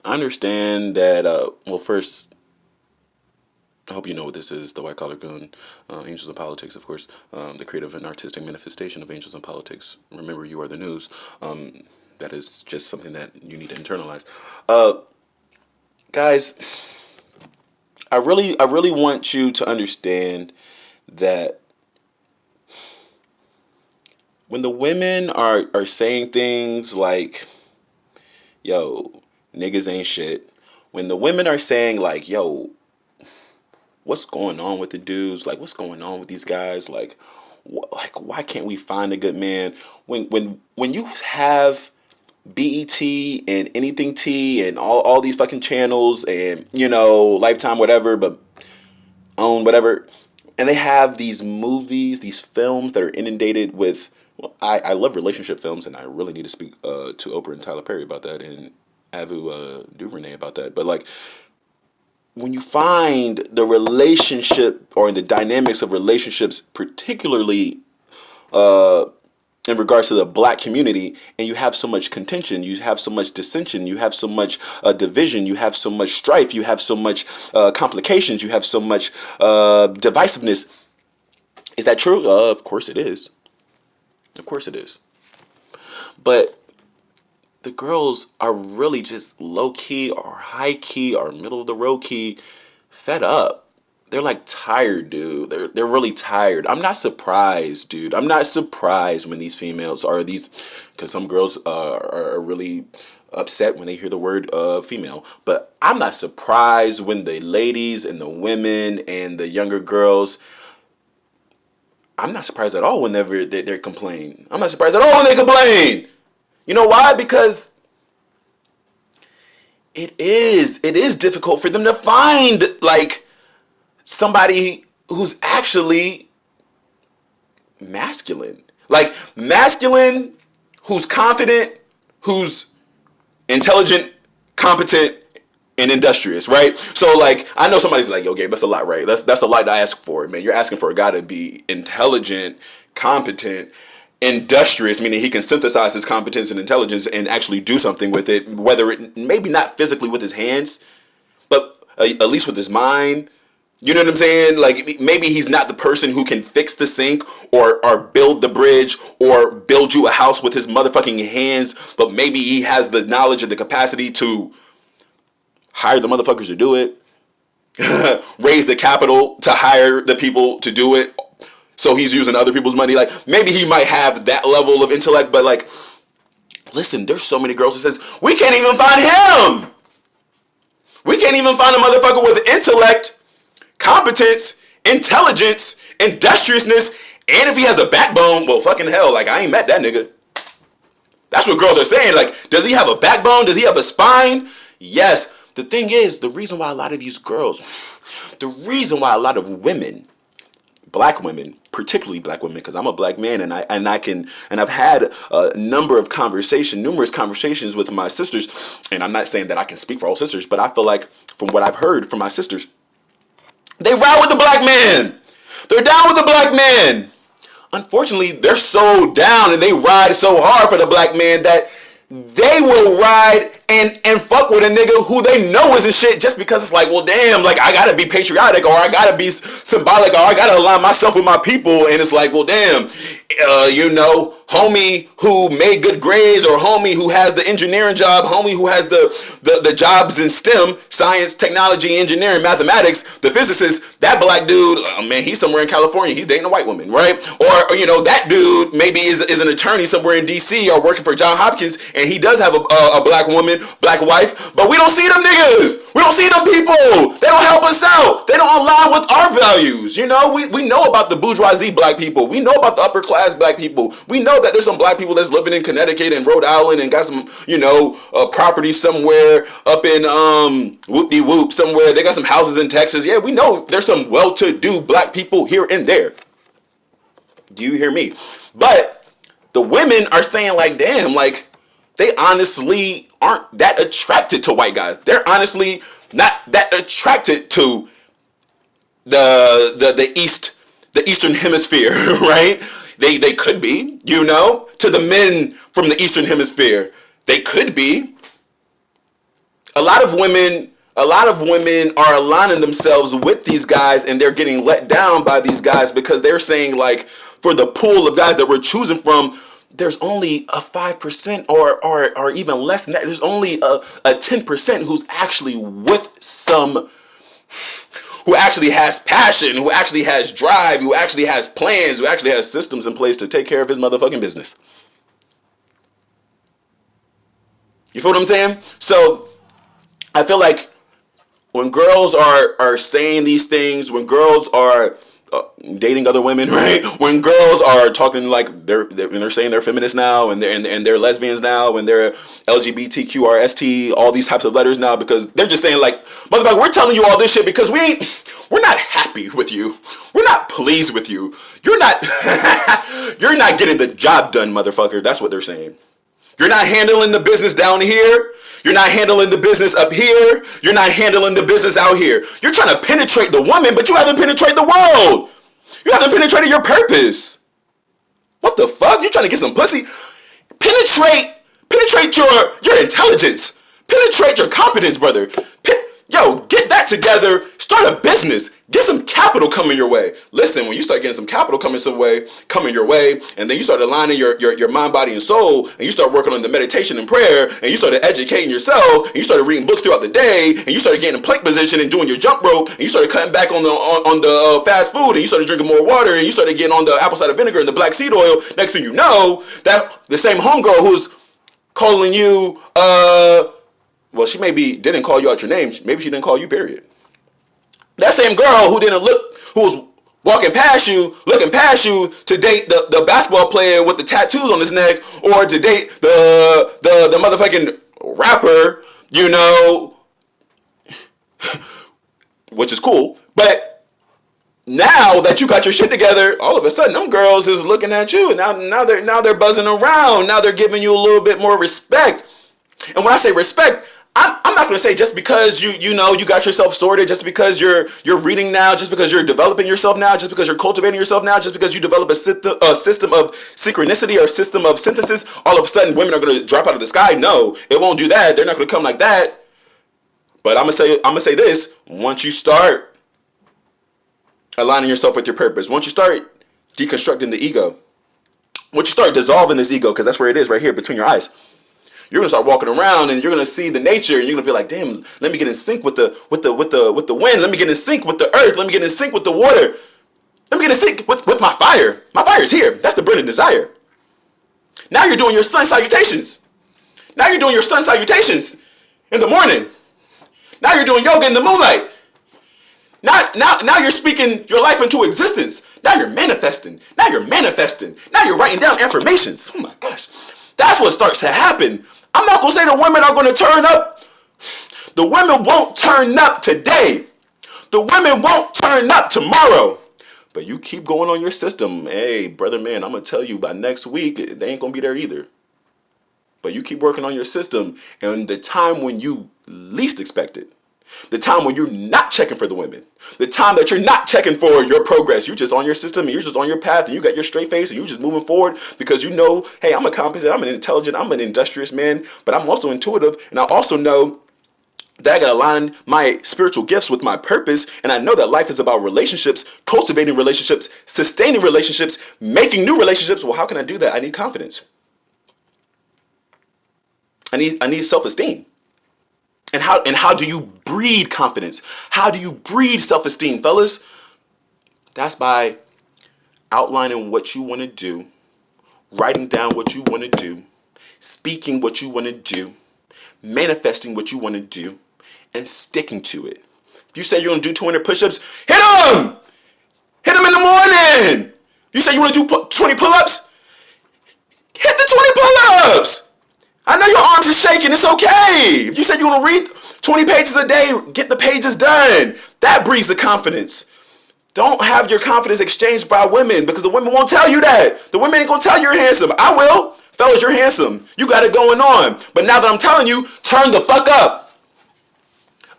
I understand that. Well, first, I hope you know what this is. The White Collar Goon, Angels in Politics, of course, the creative and artistic manifestation of Angels in Politics. Remember, you are the news. That is just something that you need to internalize. Uh, Guys, I really want you to understand that when the women are saying things like, "Yo, niggas ain't shit," when the women are saying like, "Yo, what's going on with the dudes? Like, what's going on with these guys? Like, why can't we find a good man?" When you have BET and Anything T and all these fucking channels and Lifetime whatever, but own whatever, and they have these movies, these films that are inundated with. Well, I love relationship films, and I really need to speak to Oprah and Tyler Perry about that, and Avu DuVernay about that. But like, when you find the relationship or the dynamics of relationships, particularly in regards to the black community, and you have so much contention, you have so much dissension, you have so much division, you have so much strife, you have so much complications, you have so much divisiveness. Is that true? Of course it is. Of course it is. But the girls are really just low key or high key or middle of the road key fed up. They're like tired, dude. They're really tired. I'm not surprised, dude. I'm not surprised when these females are these, because some girls are really upset when they hear the word female. But I'm not surprised when the ladies and the women and the younger girls. I'm not surprised at all whenever they complain. I'm not surprised at all when they complain. You know why? Because it is difficult for them to find like somebody who's actually masculine. Like masculine, who's confident, who's intelligent, competent, and industrious, right? So like I know somebody's like, "Yo, Gabe, that's a lot, right? That's a lot to ask for, man. You're asking for a guy to be intelligent, competent, industrious, meaning he can synthesize his competence and intelligence and actually do something with it, whether it maybe not physically with his hands, but at least with his mind." You know what I'm saying? Like maybe he's not the person who can fix the sink or build the bridge or build you a house with his motherfucking hands, but maybe he has the knowledge and the capacity to hire the motherfuckers to do it, raise the capital to hire the people to do it. So he's using other people's money. Like maybe he might have that level of intellect, but like, listen, there's so many girls that says we can't even find him. We can't even find a motherfucker with intellect, competence, intelligence, industriousness, and if he has a backbone, well, fucking hell, like I ain't met that nigga. That's what girls are saying. Like, does he have a backbone? Does he have a spine? Yes. The thing is, the reason why a lot of these girls, the reason why a lot of women, black women, particularly black women, because I'm a black man and I've had a number of numerous conversations with my sisters, and I'm not saying that I can speak for all sisters, but I feel like from what I've heard from my sisters, they ride with the black man. They're down with the black man. Unfortunately, they're so down and they ride so hard for the black man that they will ride and fuck with a nigga who they know isn't shit just because it's like, well, damn, like I gotta be patriotic or I gotta be symbolic or I gotta align myself with my people. And it's like, well, damn, homie who made good grades or homie who has the engineering job, homie who has the jobs in STEM, science, technology, engineering, mathematics, the physicist, that black dude, oh man, he's somewhere in California, he's dating a white woman, right? Or that dude maybe is an attorney somewhere in DC or working for John Hopkins and he does have a black woman, black wife, but we don't see them niggas. We don't see them people. They don't help us out. They don't align with our values. We know about the bourgeoisie black people. We know about the upper class black people. We know that there's some black people that's living in Connecticut and Rhode Island and got some, property somewhere up in whoop-de-whoop somewhere. They got some houses in Texas. Yeah, we know there's some well-to-do black people here and there. Do you hear me? But the women are saying like, damn, like they honestly aren't that attracted to white guys. They're honestly not that attracted to the Eastern Hemisphere, right? They could be, to the men from the Eastern Hemisphere. They could be. a lot of women are aligning themselves with these guys, and they're getting let down by these guys because they're saying, like, for the pool of guys that we're choosing from, there's only a 5% or even less than that. There's only a 10% who's actually with some, who actually has passion, who actually has drive, who actually has plans, who actually has systems in place to take care of his motherfucking business. You feel what I'm saying? So I feel like when girls are saying these things, when girls are dating other women, right? When girls are talking like they're saying they're feminists now, and they're lesbians now, and they're LGBTQRST, all these types of letters now, because they're just saying, like, motherfucker, we're telling you all this shit because we're not happy with you. We're not pleased with you. You're not you're not getting the job done, motherfucker. That's what they're saying. You're not handling the business down here. You're not handling the business up here. You're not handling the business out here. You're trying to penetrate the woman, but you haven't penetrated the world. You haven't penetrated your purpose. What the fuck? You trying to get some pussy? Penetrate your intelligence. Penetrate your competence, brother. Yo, get that together. Start a business. Get some capital coming your way. Listen, when you start getting some capital coming your way, and then you start aligning your mind, body, and soul, and you start working on the meditation and prayer, and you started educating yourself, and you started reading books throughout the day, and you started getting in plank position and doing your jump rope, and you started cutting back on the fast food, and you started drinking more water, and you started getting on the apple cider vinegar and the black seed oil. Next thing you know, that the same homegirl who's calling you, well, she maybe didn't call you out your name. Maybe she didn't call you, period. That same girl who was looking past you to date the basketball player with the tattoos on his neck, or to date the motherfucking rapper, which is cool. But now that you got your shit together, all of a sudden, them girls is looking at you, and now they're buzzing around. Now they're giving you a little bit more respect. And when I say respect, I'm not going to say just because you got yourself sorted, just because you're reading now, just because you're developing yourself now, just because you're cultivating yourself now, just because you develop a system of synchronicity or system of synthesis, all of a sudden women are going to drop out of the sky. No, it won't do that. They're not going to come like that. But I'm going to say this: once you start aligning yourself with your purpose, once you start deconstructing the ego, once you start dissolving this ego, because that's where it is, right here between your eyes. You're gonna start walking around, and you're gonna see the nature, and you're gonna be like, damn, let me get in sync with the wind. Let me get in sync with the earth. Let me get in sync with the water. Let me get in sync with my fire. My fire is here. That's the burning desire. Now you're doing your sun salutations. Now you're doing your sun salutations in the morning. Now you're doing yoga in the moonlight. Now you're speaking your life into existence. Now you're manifesting. Now you're writing down affirmations. Oh my gosh. That's what starts to happen. I'm not going to say the women are going to turn up. The women won't turn up today. The women won't turn up tomorrow. But you keep going on your system. Hey, brother, man, I'm going to tell you by next week, they ain't going to be there either. But you keep working on your system. And the time when you least expect it, the time when you're not checking for the women, the time that you're not checking for your progress, you're just on your system, and you're just on your path, and you got your straight face, and you're just moving forward because you know, hey, I'm a competent, I'm an intelligent, I'm an industrious man, but I'm also intuitive, and I also know that I gotta align my spiritual gifts with my purpose, and I know that life is about relationships, cultivating relationships, sustaining relationships, making new relationships. Well, how can I do that? I need confidence. I need self-esteem. And how do you breed confidence? How do you breed self-esteem, fellas? That's by outlining what you want to do, writing down what you want to do, speaking what you want to do, manifesting what you want to do, and sticking to it. If you say you're going to do 200 push-ups, hit them! Hit them in the morning! You say you want to do 20 pull-ups? Hit the 20 pull-ups! I know your arms are shaking. It's okay. If you said you want to read 20 pages a day, get the pages done. That breeds the confidence. Don't have your confidence exchanged by women, because the women won't tell you that. The women ain't going to tell you you're handsome. I will. Fellas, you're handsome. You got it going on. But now that I'm telling you, turn the fuck up.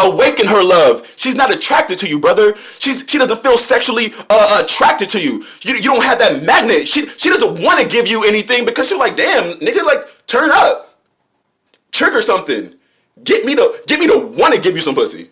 Awaken her love. She's not attracted to you, brother. She doesn't feel sexually attracted to you. You don't have that magnet. She doesn't want to give you anything because she's like, damn, nigga, like, turn up. Trigger something. Get me to want to give you some pussy.